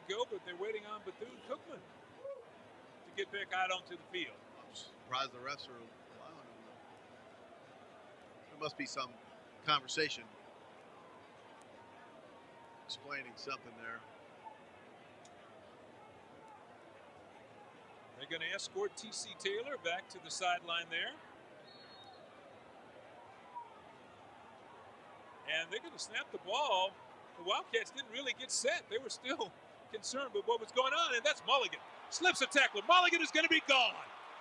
go, but they're waiting on Bethune-Cookman to get back out onto the field. I'm surprised the refs are allowing him. There must be some conversation explaining something there. They're going to escort T.C. Taylor back to the sideline there. And they're going to snap the ball. The Wildcats didn't really get set. They were still concerned with what was going on, and that's Mulligan. Slips a tackle. Mulligan is going to be gone.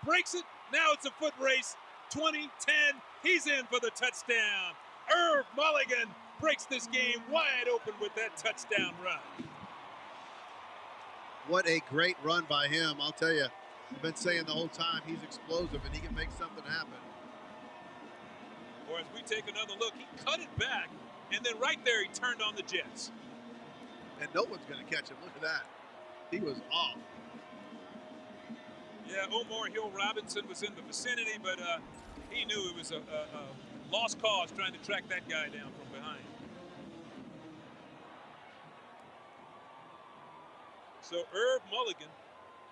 Breaks it. Now it's a foot race. 20-10. He's in for the touchdown. Irv Mulligan breaks this game wide open with that touchdown run. What a great run by him. I'll tell you, I've been saying the whole time he's explosive and he can make something happen. Or as we take another look, he cut it back, and then right there he turned on the Jets. And no one's going to catch him. Look at that. He was off. Yeah, Omar Hill Robinson was in the vicinity, but he knew it was a lost cause trying to track that guy down from behind. So Irv Mulligan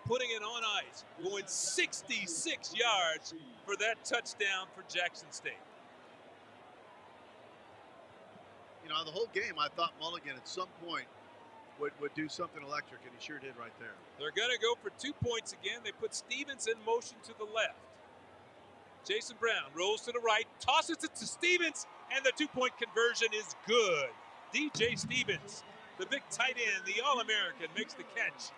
putting it on ice, going 66 yards for that touchdown for Jackson State. You know, the whole game I thought Mulligan at some point would do something electric, and he sure did right there. They're going to go for 2 points again. They put Stevens in motion to the left. Jason Brown rolls to the right, tosses it to Stevens, and the 2-point conversion is good. DJ Stevens, the big tight end, the All-American, makes the catch,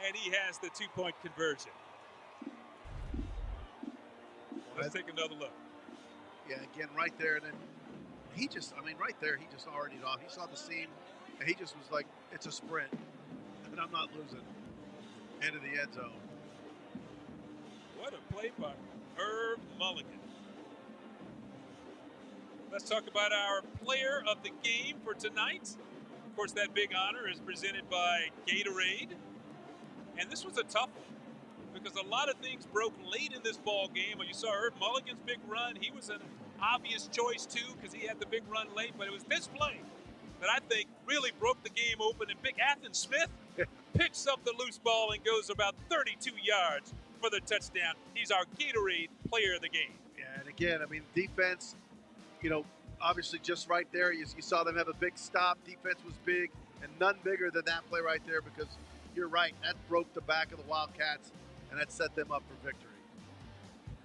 and he has the 2-point conversion. Let's take another look. Yeah, again, right there, and then he just, right there, he just already off. He saw the seam, and he just was like, it's a sprint, and I'm not losing. Into the end zone. What a play by Irv Mulligan. Let's talk about our player of the game for tonight. Of course, that big honor is presented by Gatorade. And this was a tough one because a lot of things broke late in this ball game. When you saw Irv Mulligan's big run, he was an obvious choice too because he had the big run late. But it was this play that I think really broke the game open. And Big Athen Smith picks up the loose ball and goes about 32 yards for the touchdown. He's our Gatorade player of the game. Yeah, and again, defense, obviously just right there, you saw them have a big stop. Defense was big, and none bigger than that play right there because you're right, that broke the back of the Wildcats, and that set them up for victory.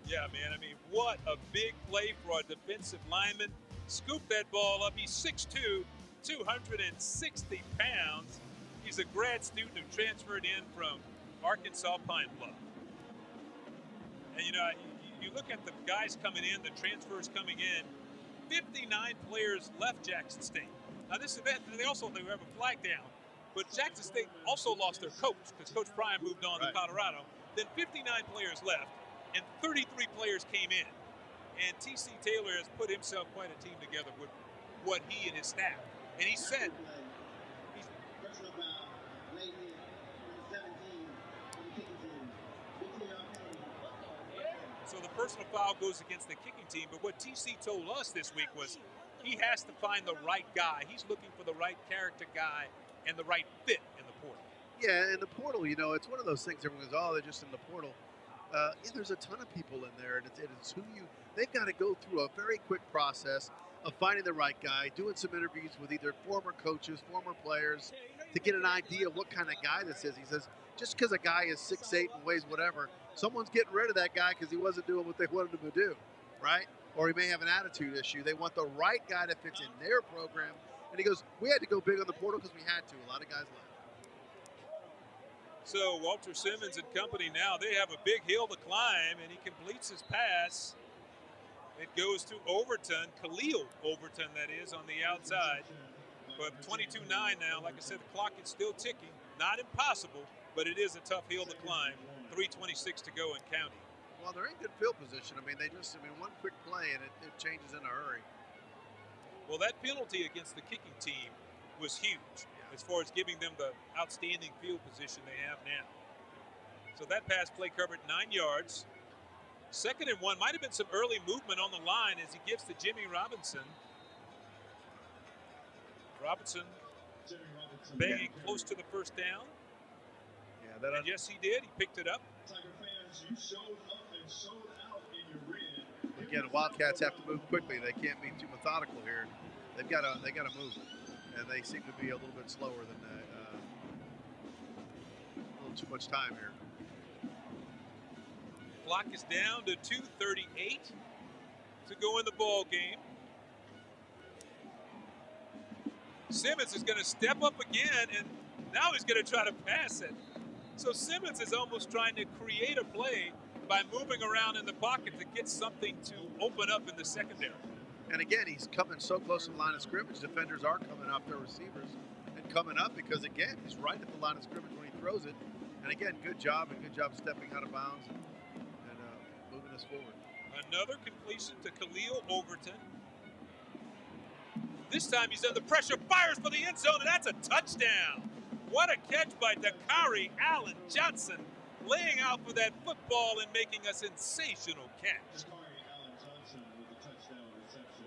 Yeah, man, what a big play for a defensive lineman. Scoop that ball up. He's 6'2", 260 pounds. He's a grad student who transferred in from Arkansas Pine Bluff. And, you look at the guys coming in, the transfers coming in, 59 players left Jackson State. Now, this event, they have a flag down, but Jackson State also lost their coach because Coach Prime moved on to Colorado. Then 59 players left, and 33 players came in. And T.C. Taylor has put himself quite a team together with what he and his staff. And he said, so the personal foul goes against the kicking team, but what TC told us this week was he has to find the right guy. He's looking for the right character guy and the right fit in the portal. Yeah, in the portal, it's one of those things everyone goes, oh, they're just in the portal. There's a ton of people in there, and it's they've got to go through a very quick process of finding the right guy, doing some interviews with either former coaches, former players, to get an idea of what kind of guy this is. He says, just because a guy is 6'8" and weighs whatever, someone's getting rid of that guy because he wasn't doing what they wanted him to do, right? Or he may have an attitude issue. They want the right guy that fits in their program. And he goes, we had to go big on the portal because we had to. A lot of guys left. So Walter Simmons and company now, they have a big hill to climb, and he completes his pass. It goes to Overton, Khalil Overton, that is, on the outside. But 22-9 now. Like I said, the clock is still ticking. Not impossible, but it is a tough hill to climb. 3:26 to go in county. Well, they're in good field position. One quick play, and it changes in a hurry. Well, that penalty against the kicking team was huge as far as giving them the outstanding field position they have now. So that pass play covered 9 yards. 2nd and 1, might have been some early movement on the line as he gives to Jimmy Robinson. Robinson banging close to the first down. Yeah, and yes, he did. He picked it up. Again, Wildcats have to move quickly. They can't be too methodical here. They got to move, and they seem to be a little bit slower than a little too much time here. Clock is down to 2:38 to go in the ball game. Simmons is going to step up again, and now he's going to try to pass it. So Simmons is almost trying to create a play by moving around in the pocket to get something to open up in the secondary. And again, he's coming so close to the line of scrimmage. Defenders are coming off their receivers and coming up because, again, he's right at the line of scrimmage when he throws it. And again, good job stepping out of bounds and moving us forward. Another completion to Khalil Overton. This time he's under pressure, fires for the end zone, and that's a touchdown. What a catch by Dakari Allen Johnson, laying out for that football and making a sensational catch.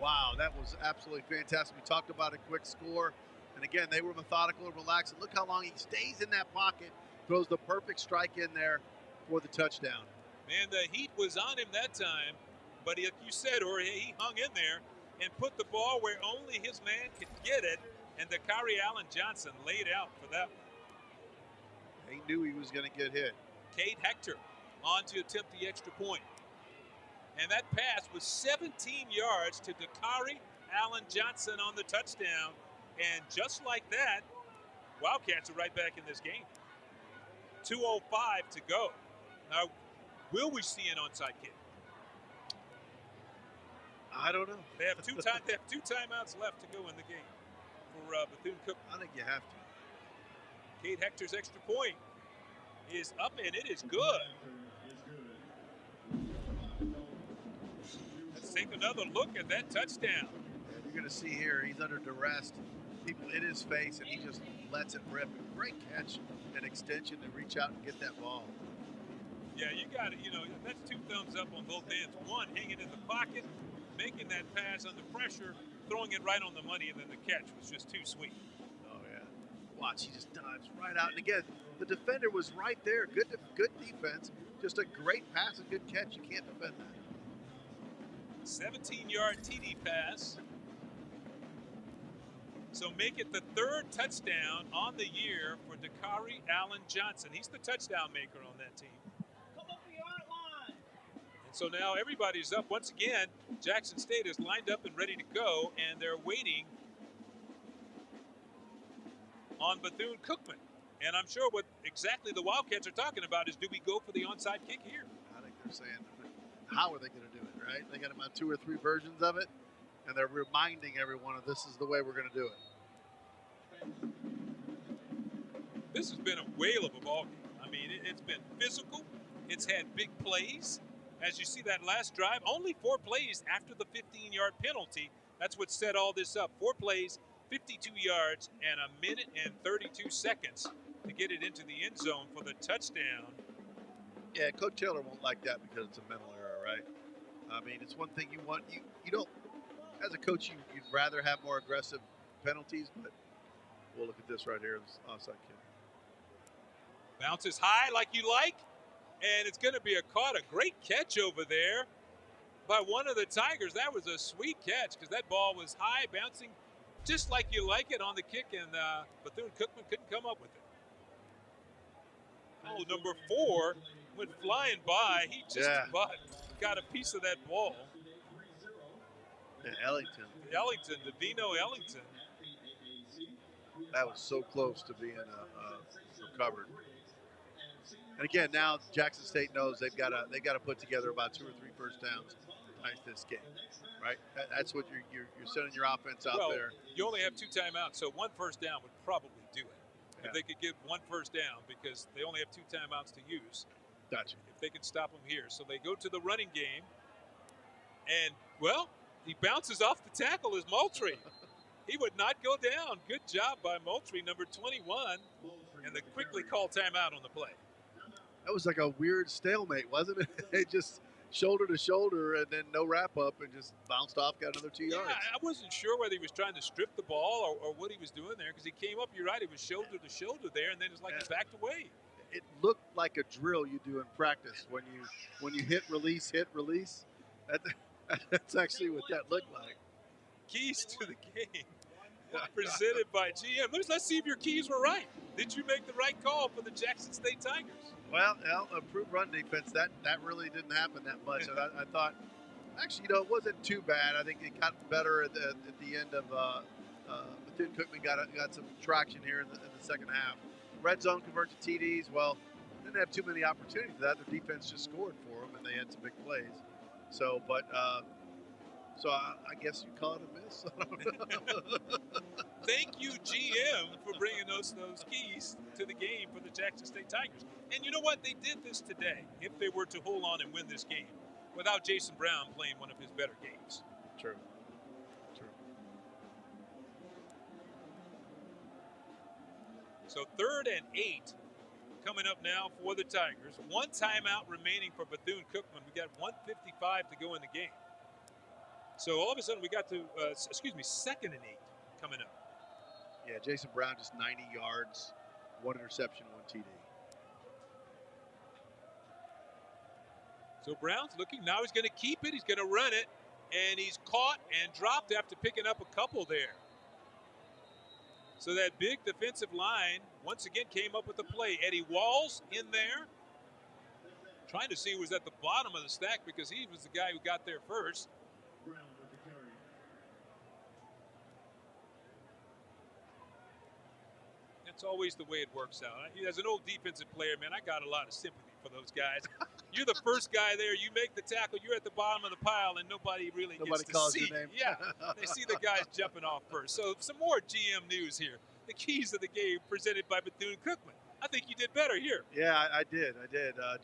Wow, that was absolutely fantastic. We talked about a quick score, and again, they were methodical and relaxed. And look how long he stays in that pocket, throws the perfect strike in there for the touchdown. Man, the heat was on him that time, but like you said, Jorge, he hung in there and put the ball where only his man could get it, and Dakari Allen Johnson laid out for that one. He knew he was going to get hit. Cade Hector on to attempt the extra point. And that pass was 17 yards to Dakari Allen Johnson on the touchdown. And just like that, Wildcats are right back in this game. 2:05 to go. Now, will we see an onside kick? I don't know. They have two timeouts left to go in the game for Bethune-Cookman. I think you have to. Cade Hector's extra point is up, and it is good. Let's take another look at that touchdown. You're going to see here, he's under duress. People in his face, and he just lets it rip. Great catch and extension to reach out and get that ball. Yeah, you got it. You know, that's two thumbs up on both ends. One, hanging in the pocket, making that pass under pressure, throwing it right on the money, and then the catch was just too sweet. Oh, yeah. Watch, he just dives right out. And again, the defender was right there. Good defense. Just a great pass and good catch. You can't defend that. 17-yard TD pass. So make it the third touchdown on the year for Dakari Allen Johnson. He's the touchdown maker on that team. Come up the yard line. And so now everybody's up. Once again, Jackson State is lined up and ready to go, and they're waiting on Bethune-Cookman. And I'm sure what exactly the Wildcats are talking about is, do we go for the onside kick here? I think they're saying, how are they going to do it, right? They got about 2 or 3 versions of it, and they're reminding everyone of this is the way we're going to do it. This has been a whale of a ball game. I mean, it's been physical. It's had big plays. As you see that last drive, only 4 plays after the 15-yard penalty. That's what set all this up. 4 plays, 52 yards, and 1 minute and 32 seconds to get it into the end zone for the touchdown. Yeah, Coach Taylor won't like that because it's a mental error, right? I mean, it's one thing you want. You don't, as a coach, you'd rather have more aggressive penalties, but we'll look at this right here. It's onside kick. Bounces high like you like, and it's going to be a great catch over there by one of the Tigers. That was a sweet catch because that ball was high, bouncing just like you like it on the kick, and Bethune-Cookman couldn't come up with it. Oh, number 4 went flying by. He just about got a piece of that ball. Yeah, Ellington, Davino Ellington. That was so close to being recovered. And again, now Jackson State knows they've got to put together about 2 or 3 first downs to ice this game, right? That's what you're sending your offense out there. You only have 2 timeouts, so 1 first down would probably do it. Yeah. If they could get 1 first down, because they only have 2 timeouts to use. Gotcha. If they can stop them here. So they go to the running game, and, well, he bounces off the tackle as Moultrie. He would not go down. Good job by Moultrie, number 21, and they quickly call timeout on the play. That was like a weird stalemate, wasn't it? shoulder to shoulder, and then no wrap up, and just bounced off, got another 2 Yeah, yards. I wasn't sure whether he was trying to strip the ball or what he was doing there because he came up. You're right, it was shoulder to shoulder there, and then it's like he backed away. It looked like a drill you do in practice when you hit release. That's actually what that looked like. Keys to the game presented by GM. Let's see if your keys were right. Did you make the right call for the Jackson State Tigers? Well, improved run defense. That really didn't happen that much. I thought, actually, it wasn't too bad. I think it got better at the end of. Bethune-Cookman got some traction here in the second half. Red zone convert to TDs. Well, didn't have too many opportunities for that. Their defense just scored for them, and they had some big plays. So, so I guess you call it a miss. I don't know. Thank you, GM, for bringing us those keys to the game for the Jackson State Tigers. And you know what? They did this today. If they were to hold on and win this game, without Jason Brown playing one of his better games. True. So 3rd and 8 coming up now for the Tigers. One timeout remaining for Bethune-Cookman. We got 1:55 to go in the game. So all of a sudden we got to, 2nd and 8 coming up. Yeah, Jason Brown just 90 yards, 1 interception, 1 TD. So Brown's looking, now he's going to keep it, he's going to run it, and he's caught and dropped after picking up a couple there. So that big defensive line once again came up with the play. Eddie Walls in there, trying to see who was at the bottom of the stack because he was the guy who got there first. That's always the way it works out. As an old defensive player, man, I got a lot of sympathy for those guys. You're the first guy there. You make the tackle. You're at the bottom of the pile, and nobody gets to calls see. Your name. Yeah, they see the guys jumping off first. So some more GM news here. The keys of the game presented by Bethune-Cookman. I think you did better here. Yeah, I did.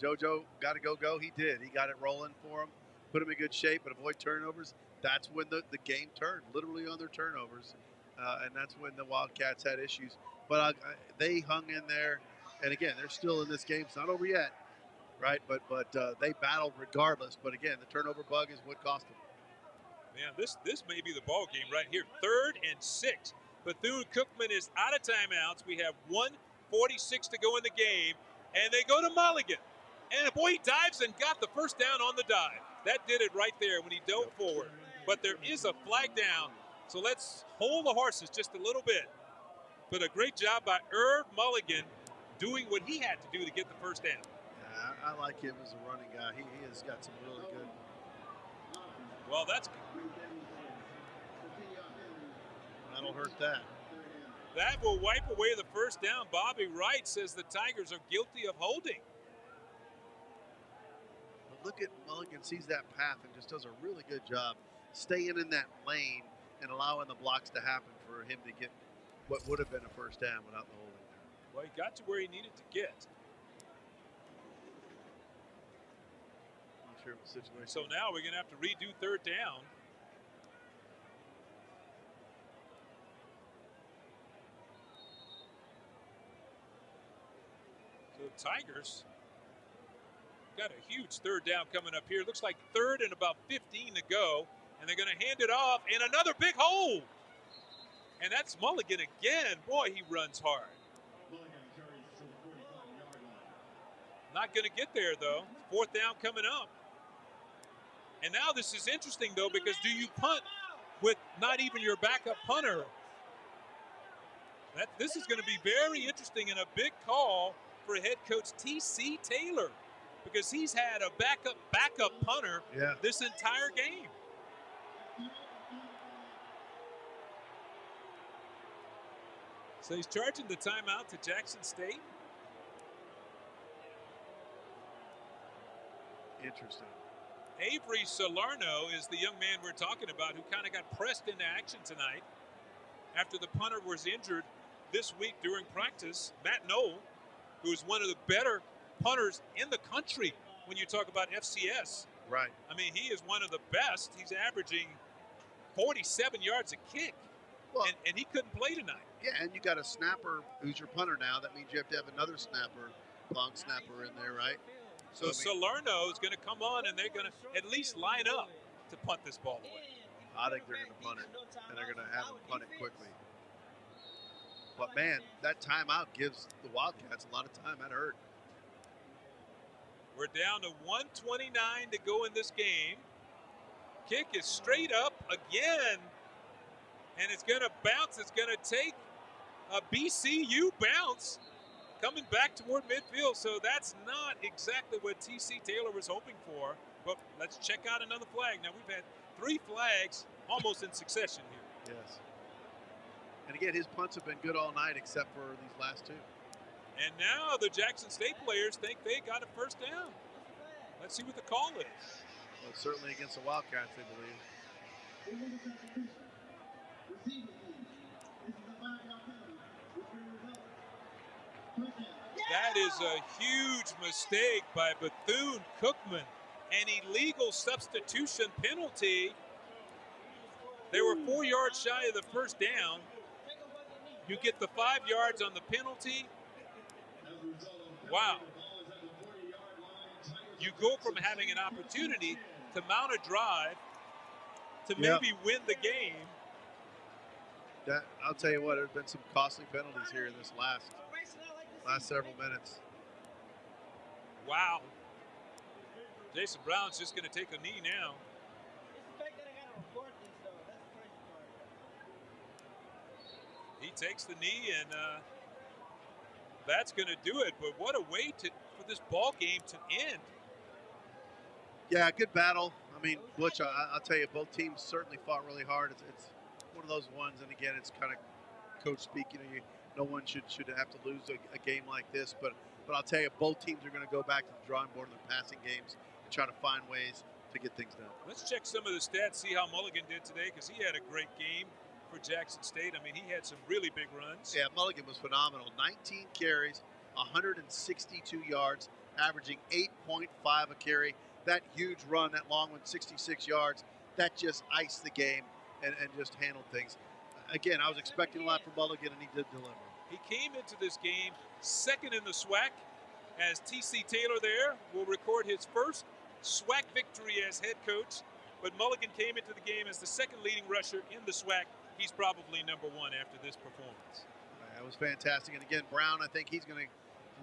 JoJo got to go. He did. He got it rolling for him, put him in good shape, and avoid turnovers. That's when the game turned, literally on their turnovers, and that's when the Wildcats had issues. But they hung in there, and again, they're still in this game. It's not over yet, right? But they battled regardless. But again, the turnover bug is what cost them. Man, this may be the ball game right here. 3rd and 6. Bethune-Cookman is out of timeouts. We have 1:46 to go in the game, and they go to Mulligan. And boy, he dives and got the first down on the dive. That did it right there when he dove forward. But there is a flag down, so let's hold the horses just a little bit. But a great job by Irv Mulligan doing what he had to do to get the first down. Yeah, I like him as a running guy. He has got some really good. Well, that's That'll hurt that. That will wipe away the first down. Bobby Wright says the Tigers are guilty of holding. But look at Mulligan, sees that path and just does a really good job staying in that lane and allowing the blocks to happen for him to get what would have been a first down without the holding. Well, he got to where he needed to get. Not sure of the situation. So now we're going to have to redo 3rd down. So the Tigers got a huge 3rd down coming up here. Looks like 3rd and about 15 to go. And they're going to hand it off in another big hole. And that's Mulligan again. Boy, he runs hard. Not going to get there, though. 4th down coming up. And now this is interesting, though, because do you punt with not even your backup punter? This is going to be very interesting and a big call for head coach T.C. Taylor, because he's had a backup punter this entire game. So he's charging the timeout to Jackson State. Interesting. Avery Salerno is the young man we're talking about who kind of got pressed into action tonight after the punter was injured this week during practice. Matt Knoll, who is one of the better punters in the country when you talk about FCS. Right. I mean, he is one of the best. He's averaging 47 yards a kick, well, and he couldn't play tonight. Yeah, and you got a snapper who's your punter now. That means you have to have another snapper, long snapper in there, right? So Salerno is going to come on, and they're going to at least line up to punt this ball away. I think they're going to punt it, and they're going to have them punt it quickly. But, man, that timeout gives the Wildcats a lot of time. That hurt. We're down to 1:29 to go in this game. Kick is straight up again, and it's going to bounce. It's going to take a BCU bounce coming back toward midfield. So that's not exactly what TC Taylor was hoping for. But let's check out another flag. Now, we've had 3 flags almost in succession here. Yes. And again, his punts have been good all night except for these last 2. And now the Jackson State players think they got a first down. Let's see what the call is. Well, certainly against the Wildcats, they believe. That is a huge mistake by Bethune-Cookman. An illegal substitution penalty. They were 4 yards shy of the first down. You get the 5 yards on the penalty. Wow. You go from having an opportunity to mount a drive to maybe win the game. I'll tell you what, there's been some costly penalties here in this last several minutes. Wow. Jason Brown's just going to take a knee now. He takes the knee, and that's going to do it. But what a way for this ball game to end. Yeah, good battle. I mean, Butch, I'll tell you, both teams certainly fought really hard. It's one of those ones, and again, it's kind of coach speak. No one should have to lose a game like this. But I'll tell you, both teams are going to go back to the drawing board in their passing games and try to find ways to get things done. Let's check some of the stats, see how Mulligan did today, because he had a great game for Jackson State. I mean, he had some really big runs. Yeah, Mulligan was phenomenal. 19 carries, 162 yards, averaging 8.5 a carry. That huge run, that long one, 66 yards, that just iced the game and just handled things. Again, I was expecting a lot from Mulligan, and he did deliver. He came into this game second in the SWAC, as TC Taylor there will record his first SWAC victory as head coach. But Mulligan came into the game as the second leading rusher in the SWAC. He's probably number 1 after this performance. That was fantastic. And again, Brown, I think he's going to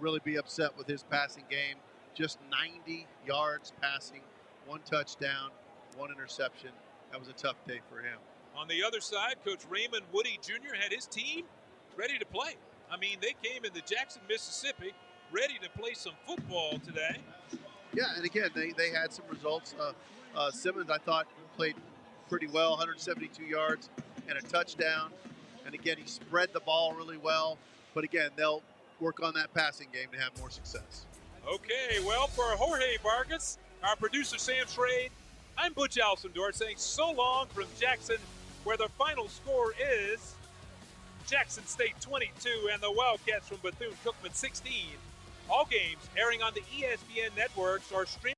really be upset with his passing game. Just 90 yards passing, 1 touchdown, 1 interception. That was a tough day for him. On the other side, Coach Raymond Woody Jr. had his team ready to play. I mean, they came into Jackson, Mississippi, ready to play some football today. Yeah, and again, they had some results. Simmons, I thought, played pretty well, 172 yards and a touchdown. And again, he spread the ball really well. But again, they'll work on that passing game to have more success. Okay, well, for Jorge Vargas, our producer Sam Schrade, I'm Butch Alcindor saying so long from Jackson, where the final score is Jackson State 22 and the Wildcats from Bethune-Cookman 16. All games airing on the ESPN networks are streaming.